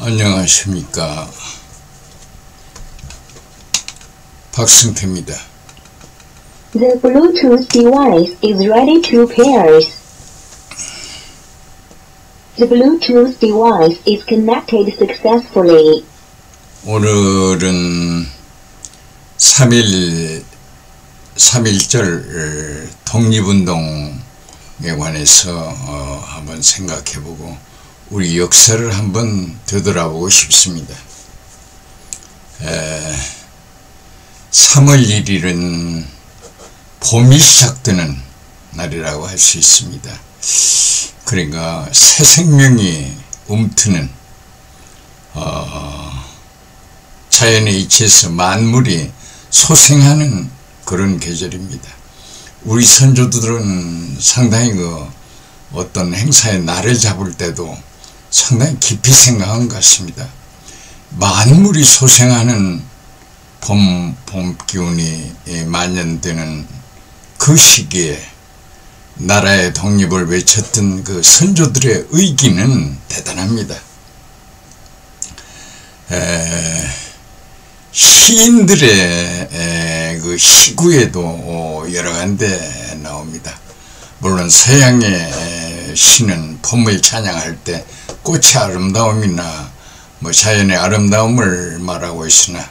안녕하십니까. 박승태입니다. The Bluetooth device is ready to pair. The Bluetooth device is connected successfully. 오늘은 3.1절 독립운동에 관해서 한번 생각해보고 우리 역사를 한번 되돌아보고 싶습니다. 3월 1일은 봄이 시작되는 날이라고 할 수 있습니다. 그러니까 새 생명이 움트는 자연의 이치에서 만물이 소생하는 그런 계절입니다. 우리 선조들은 상당히 어떤 행사의 날을 잡을 때도 상당히 깊이 생각한 것 같습니다. 만물이 소생하는 봄 기운이 만연되는 그 시기에 나라의 독립을 외쳤던 그 선조들의 의기는 대단합니다. 시인들의 그 시구에도 여러 간데 나옵니다. 물론 서양의 시는 봄을 찬양할 때 꽃의 아름다움이나 자연의 아름다움을 말하고 있으나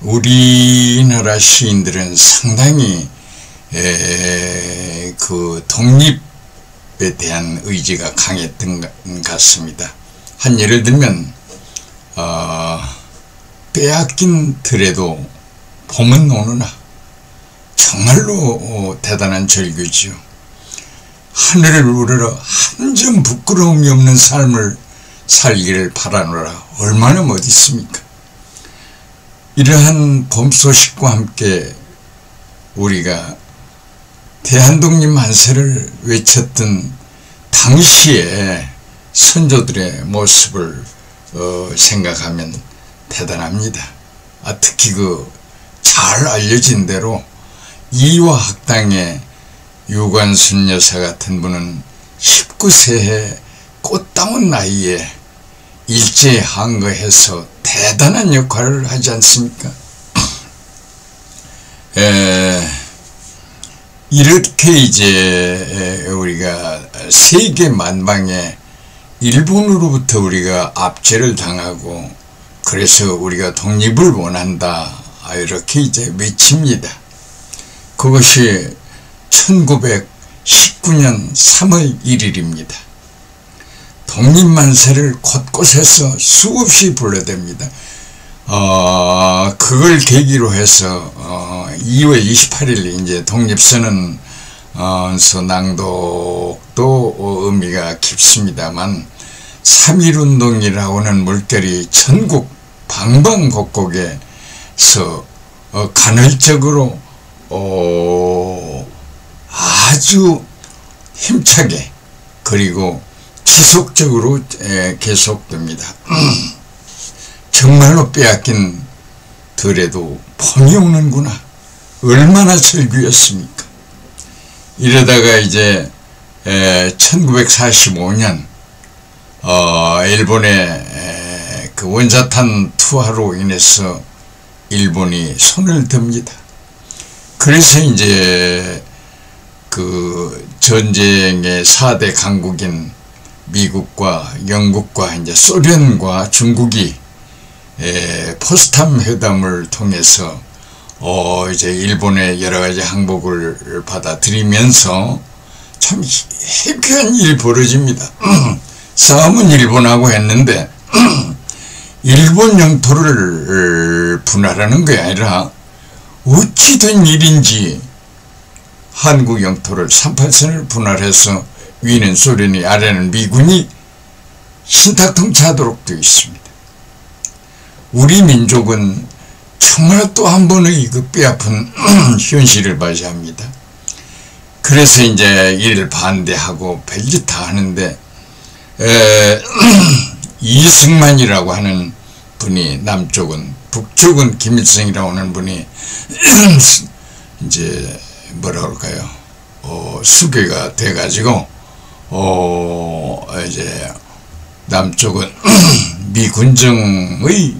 우리나라 시인들은 상당히 그 독립에 대한 의지가 강했던 것 같습니다. 한 예를 들면 빼앗긴 들에도 봄은 오느나 정말로 대단한 절규지요. 하늘을 우러러 한 점 부끄러움이 없는 삶을 살기를 바라노라 얼마나 멋있습니까? 이러한 봄 소식과 함께 우리가 대한독립 만세를 외쳤던 당시의 선조들의 모습을 생각하면 대단합니다. 특히 잘 알려진 대로 이화 학당의 유관순 여사 같은 분은 19세에 꽃다운 나이에 일제항거해서 대단한 역할을 하지 않습니까? 이렇게 이제 우리가 세계 만방에 일본으로부터 우리가 압제를 당하고 그래서 우리가 독립을 원한다 이렇게 이제 외칩니다. 그것이 1919년 3월 1일입니다. 독립만세를 곳곳에서 수없이 불러댑니다. 그걸 계기로 해서 2월 28일 이제 독립선언 낭독도 의미가 깊습니다만 3.1운동이라고는 물결이 전국 방방곡곡에서 간헐적으로 아주 힘차게 그리고 지속적으로 계속됩니다. 정말로 빼앗긴 들에도 봄이 오는구나. 얼마나 절규였습니까? 이러다가 이제 1945년 일본의 그 원자탄 투하로 인해서 일본이 손을 듭니다. 그래서 이제 그 전쟁의 4대 강국인 미국과 영국과 이제 소련과 중국이 포스탐 회담을 통해서 이제 일본의 여러 가지 항복을 받아들이면서 참 해피한 일이 벌어집니다. 싸움은 일본하고 했는데 일본 영토를 분할하는 게 아니라 어찌 된 일인지 한국 영토를 38선을 분할해서 위는 소련이 아래는 미군이 신탁통치하도록 되어 있습니다. 우리 민족은 정말 또 한 번의 그 뼈아픈 현실을 맞이합니다. 그래서 이제 이를 반대하고 별짓 다 하는데 이승만이라고 하는 분이 남쪽은, 북쪽은 김일성이라고 하는 분이 이제 뭐라 그럴까요? 수교가 돼가지고 이제 남쪽은 미 군정의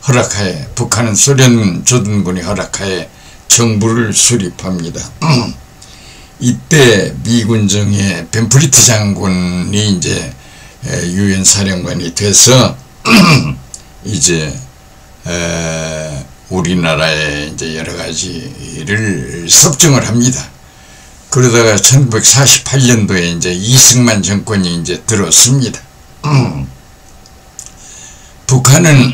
허락하에, 북한은 소련 조준군의 허락하에 정부를 수립합니다. 이때 미 군정의 벤프리트 장군이 이제 유엔 사령관이 돼서 이제 우리나라에 이제 여러 가지를 섭정을 합니다. 그러다가 1948년도에 이제 이승만 정권이 이제 들었습니다. 북한은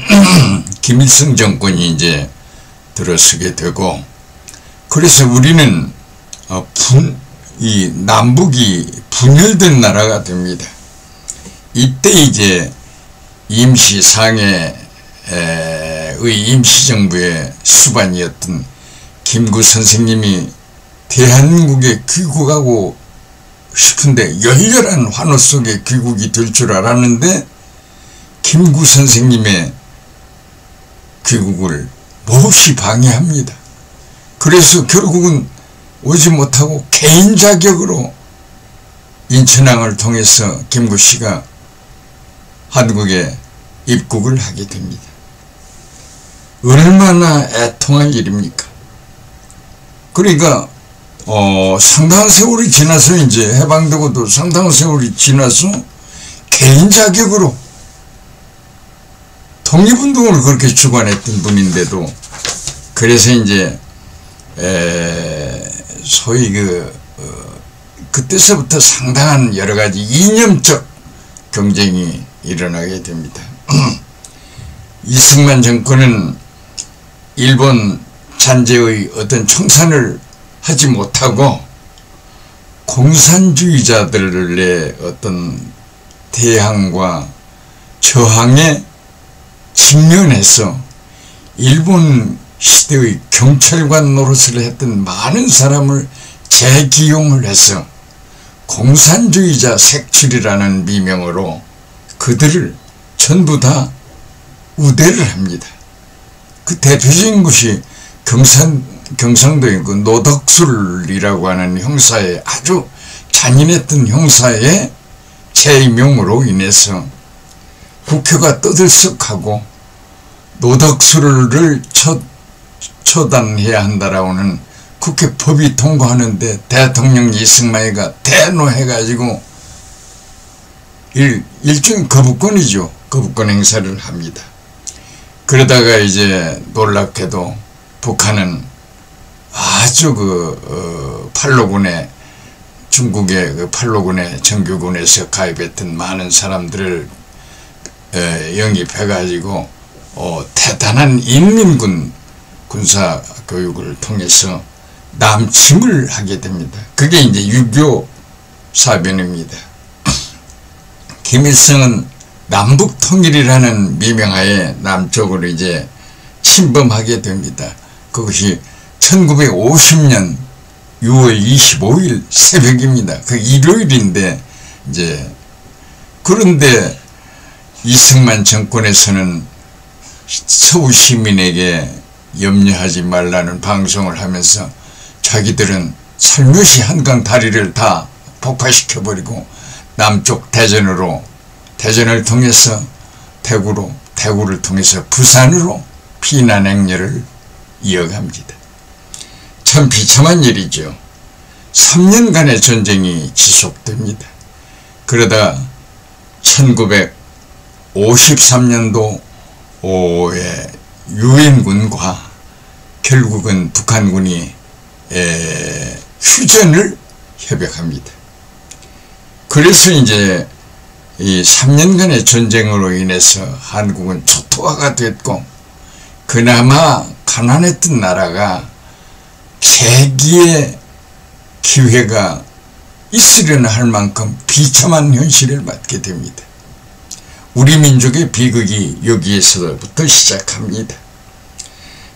김일성 정권이 이제 들어서게 되고, 그래서 우리는 이 남북이 분열된 나라가 됩니다. 이때 이제 임시상해의 임시정부의 수반이었던 김구 선생님이 대한민국에 귀국하고 싶은데 열렬한 환호 속에 귀국이 될 줄 알았는데 김구 선생님의 귀국을 몹시 방해합니다. 그래서 결국은 오지 못하고 개인 자격으로 인천항을 통해서 김구 씨가 한국에 입국을 하게 됩니다. 얼마나 애통한 일입니까? 그러니까 상당한 세월이 지나서 이제 해방되고도 상당한 세월이 지나서 개인 자격으로 독립운동을 그렇게 주관했던 분인데도, 그래서 이제 소위 그때서부터 상당한 여러 가지 이념적 경쟁이 일어나게 됩니다. 이승만 정권은 일본 잔재의 어떤 청산을 하지 못하고 공산주의자들의 어떤 대항과 저항에 직면해서 일본 시대의 경찰관 노릇을 했던 많은 사람을 재기용을 해서 공산주의자 색출이라는 미명으로 그들을 전부 다 우대를 합니다. 그 대표적인 것이 경상도의 그 노덕술이라고 하는 형사의, 아주 잔인했던 형사의 제명으로 인해서 국회가 떠들썩하고 노덕술을 처단해야 한다라고는 국회 법이 통과하는데 대통령 이승만이가 대노해가지고 일종의 거부권이죠. 거부권 행사를 합니다. 그러다가 이제 놀랍게도 북한은 아주 팔로군에, 중국의 그 팔로군의 정규군에서 가입했던 많은 사람들을 영입해가지고 대단한 인민군 군사 교육을 통해서 남침을 하게 됩니다. 그게 이제 유교 사변입니다. 김일성은 남북 통일이라는 미명하에 남쪽으로 이제 침범하게 됩니다. 그것이 1950년 6월 25일 새벽입니다. 그 일요일인데 이제, 그런데 이승만 정권에서는 서울 시민에게 염려하지 말라는 방송을 하면서 자기들은 살며시 한강 다리를 다 폭파시켜버리고 남쪽 대전을 통해서 대구를 통해서 부산으로 피난 행렬을 이어갑니다. 참 비참한 일이죠. 3년간의 전쟁이 지속됩니다. 그러다 1953년도에 유엔군과 결국은 북한군이 휴전을 협약합니다. 그래서 이제 이 3년간의 전쟁으로 인해서 한국은 초토화가 됐고, 그나마 가난했던 나라가 재기의 기회가 있으려나 할 만큼 비참한 현실을 맞게 됩니다. 우리 민족의 비극이 여기에서부터 시작합니다.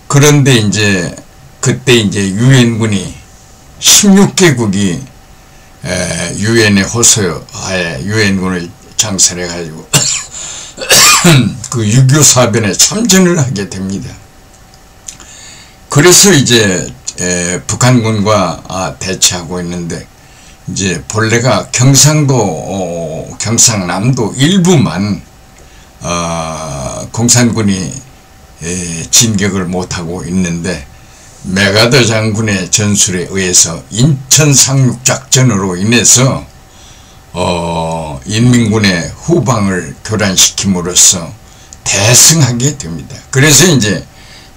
그런데 이제 그때 이제 유엔군이 16개국이 유엔의 호소하에 유엔군을 창설해가지고 그 유교 사변에 참전을 하게 됩니다. 그래서 이제 북한군과 대치하고 있는데, 이제 본래가 경상남도 일부만 공산군이 진격을 못하고 있는데 메가더 장군의 전술에 의해서 인천 상륙작전으로 인해서 인민군의 후방을 교란시킴으로써 대승하게 됩니다. 그래서 이제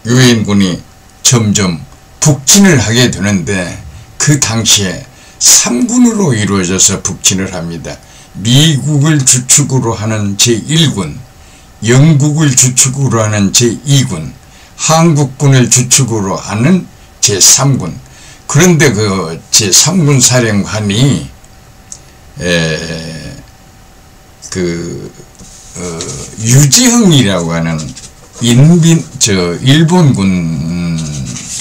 유엔군이 점점 북진을 하게 되는데 그 당시에 3군으로 이루어져서 북진을 합니다. 미국을 주축으로 하는 제1군, 영국을 주축으로 하는 제2군, 한국군을 주축으로 하는 제3군. 그런데 그 제3군 사령관이 유지흥이라고 하는 일본군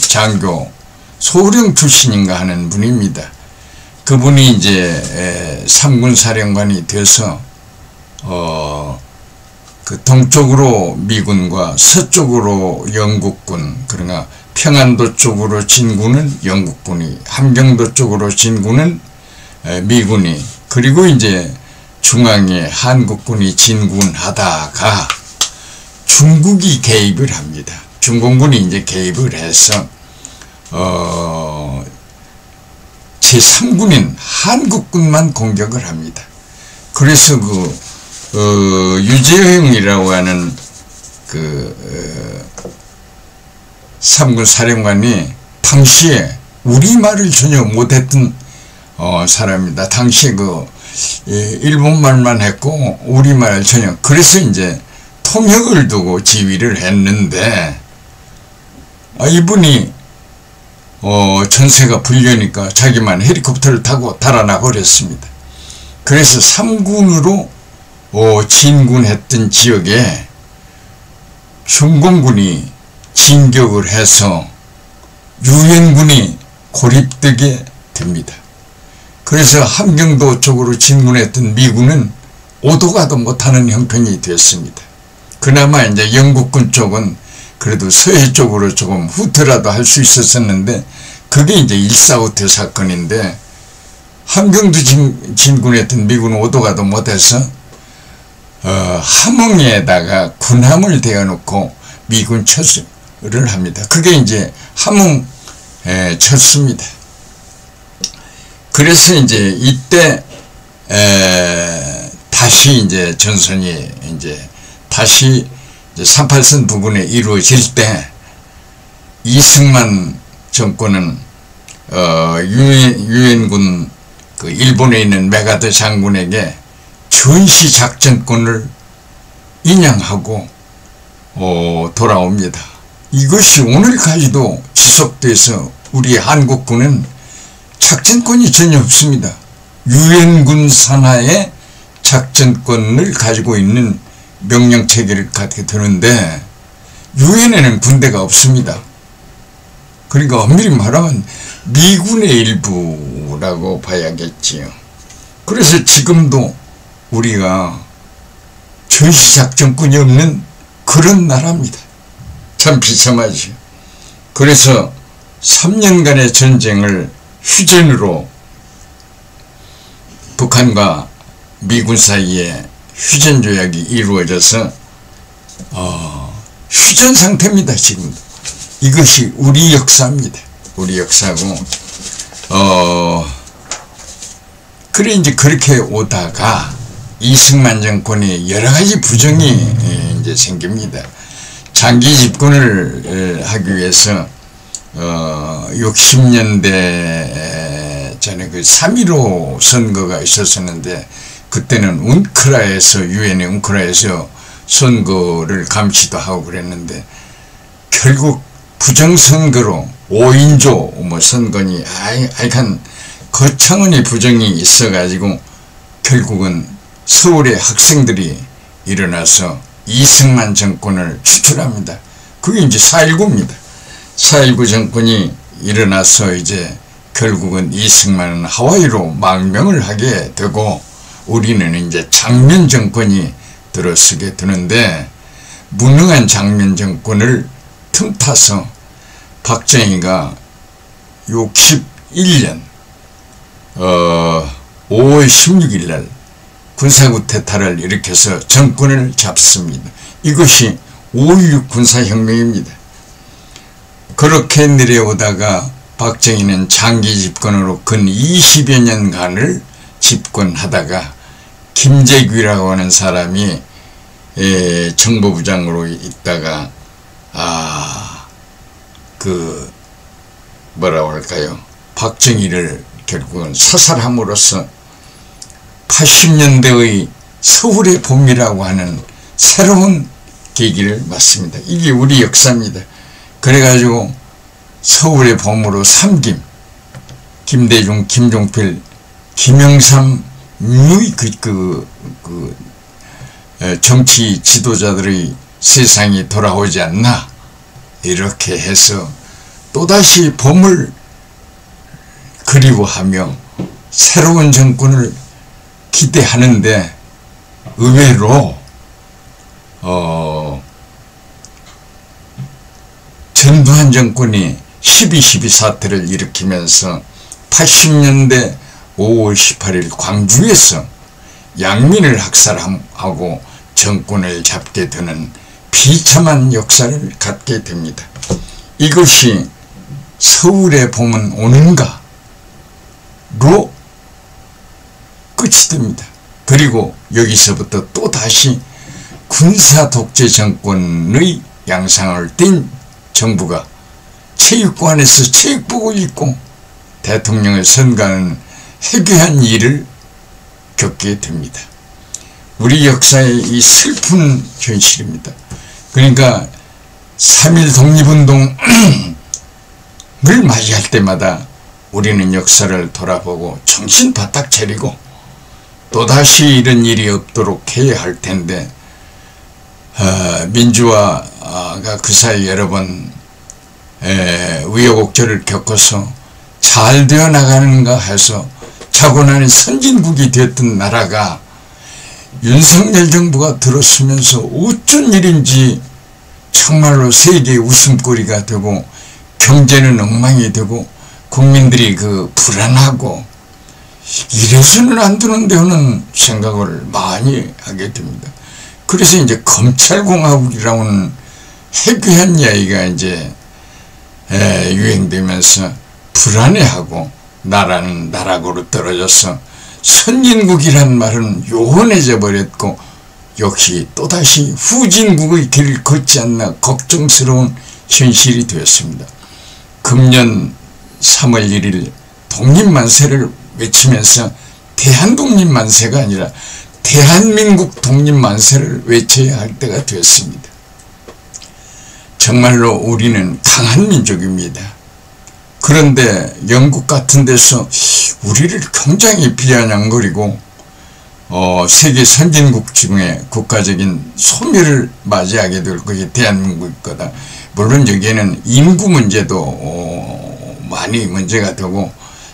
장교 소령 출신인가 하는 분입니다. 그분이 이제 3군 사령관이 돼서 그 동쪽으로 미군과 서쪽으로 영국군, 그러나 평안도 쪽으로 진군은 영국군이, 함경도 쪽으로 진군은 미군이, 그리고 이제 중앙에 한국군이 진군하다가 중국이 개입을 합니다. 중공군이 이제 개입을 해서 제3군인 한국군만 공격을 합니다. 그래서 유재흥이라고 하는 3군 사령관이 당시에 우리말을 전혀 못했던 사람입니다. 당시에 일본말만 했고 우리말을 전혀, 그래서 이제 통역을 두고 지휘를 했는데 이분이 전세가 불려니까 자기만 헬리콥터를 타고 달아나 버렸습니다. 그래서 3군으로 진군했던 지역에 중공군이 진격을 해서 유엔군이 고립되게 됩니다. 그래서 함경도 쪽으로 진군했던 미군은 오도 가도 못하는 형편이 됐습니다. 그나마 이제 영국군 쪽은 그래도 서해 쪽으로 조금 후퇴라도 할 수 있었었는데, 그게 이제 145태 사건인데, 함경도 진군했던 미군은 오도 가도 못해서 함흥에다가 군함을 대어놓고 미군 철수를 합니다. 그게 이제 함흥 철수입니다. 그래서 이제 이때 다시 이제 전선이 이제 다시 38선 부근에 이루어질 때 이승만 정권은 유엔군 일본에 있는 메가더 장군에게 전시 작전권을 인양하고 돌아옵니다. 이것이 오늘까지도 지속돼서 우리 한국군은 작전권이 전혀 없습니다. 유엔군 산하에 작전권을 가지고 있는 명령체계를 갖게 되는데 유엔에는 군대가 없습니다. 그러니까 엄밀히 말하면 미군의 일부라고 봐야겠지요. 그래서 지금도 우리가 전시작전권이 없는 그런 나라입니다. 참 비참하죠. 그래서 3년간의 전쟁을 휴전으로, 북한과 미군 사이에 휴전조약이 이루어져서 휴전 상태입니다. 지금도. 이것이 우리 역사입니다. 우리 역사고 그래 이제 그렇게 오다가 이승만 정권이 여러 가지 부정이 이제 생깁니다. 장기 집권을 하기 위해서 60년대 전에 3.15 선거가 있었었는데, 그때는 웅크라에서, 유엔의 웅크라에서 선거를 감시도 하고 그랬는데, 결국 부정선거로 5인조 선거니 하여간 거창원의 부정이 있어가지고 결국은 서울의 학생들이 일어나서 이승만 정권을 추출합니다. 그게 이제 4.19입니다. 4.19 정권이 일어나서 이제 결국은 이승만은 하와이로 망명을 하게 되고 우리는 이제 장면 정권이 들어서게 되는데, 무능한 장면 정권을 틈타서 박정희가 61년 5월 16일 날 군사구태타를 일으켜서 정권을 잡습니다. 이것이 5.16 군사혁명입니다. 그렇게 내려오다가 박정희는 장기 집권으로 근 20여 년간을 집권하다가 김재규라고 하는 사람이 정보부장으로 있다가 뭐라고 할까요? 박정희를 결국은 사살함으로써 80년대의 서울의 봄이라고 하는 새로운 계기를 맞습니다. 이게 우리 역사입니다. 그래가지고 서울의 봄으로 삼김, 김대중, 김종필, 김영삼의 정치 지도자들의 세상이 돌아오지 않나, 이렇게 해서 또다시 봄을 그리워하며 새로운 정권을 기대하는데 의외로 전두환 정권이 12.12 사태를 일으키면서 80년대 5월 18일 광주에서 양민을 학살하고 정권을 잡게 되는 비참한 역사를 갖게 됩니다. 이것이 서울의 봄은 오는가? 로 끝이 됩니다. 그리고 여기서부터 또 다시 군사 독재 정권의 양상을 띈 정부가 체육관에서 체육복을 입고 대통령을 선거하는 해괴한 일을 겪게 됩니다. 우리 역사의 이 슬픈 현실입니다. 그러니까 3.1 독립운동을 맞이할 때마다 우리는 역사를 돌아보고 정신 바짝 차리고 또다시 이런 일이 없도록 해야 할 텐데, 민주화가 그 사이 여러 번 우여곡절을 겪어서 잘 되어 나가는가 해서 자고나니 선진국이 되었던 나라가 윤석열 정부가 들어서면서 어쩐 일인지 정말로 세계 웃음거리가 되고 경제는 엉망이 되고 국민들이 불안하고 이래서는 안 되는데 하는 생각을 많이 하게 됩니다. 그래서 이제 검찰공화국이라는 해괴한 이야기가 이제 유행되면서 불안해하고 나라는 나락으로 떨어져서 선진국이란 말은 요원해져 버렸고 역시 또다시 후진국의 길을 걷지 않나 걱정스러운 현실이 되었습니다. 금년 3월 1일 독립만세를 외치면서 대한독립만세가 아니라 대한민국 독립만세를 외쳐야 할 때가 되었습니다. 정말로 우리는 강한 민족입니다. 그런데 영국 같은 데서 우리를 굉장히 비아냥거리고 세계 선진국 중에 국가적인 소멸을 맞이하게 될 그게 대한민국일 거다. 물론 여기에는 인구 문제도 많이 문제가 되고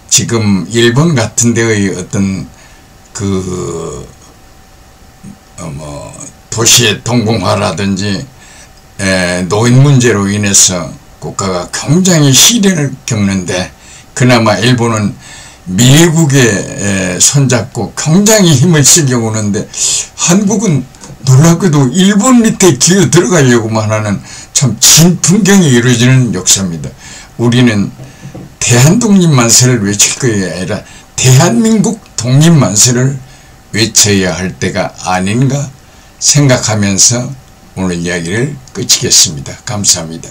지금 일본 같은 데의 어떤 도시의 동공화라든지 노인 문제로 인해서 국가가 굉장히 시련을 겪는데 그나마 일본은 미국에 손잡고 굉장히 힘을 쓰려고 하는데 한국은 놀랍게도 일본 밑에 기어 들어가려고만 하는 참 진풍경이 이루어지는 역사입니다. 우리는 대한독립만세를 외칠 것이 아니라 대한민국 독립만세를 외쳐야 할 때가 아닌가 생각하면서 오늘 이야기를 끝이겠습니다. 감사합니다.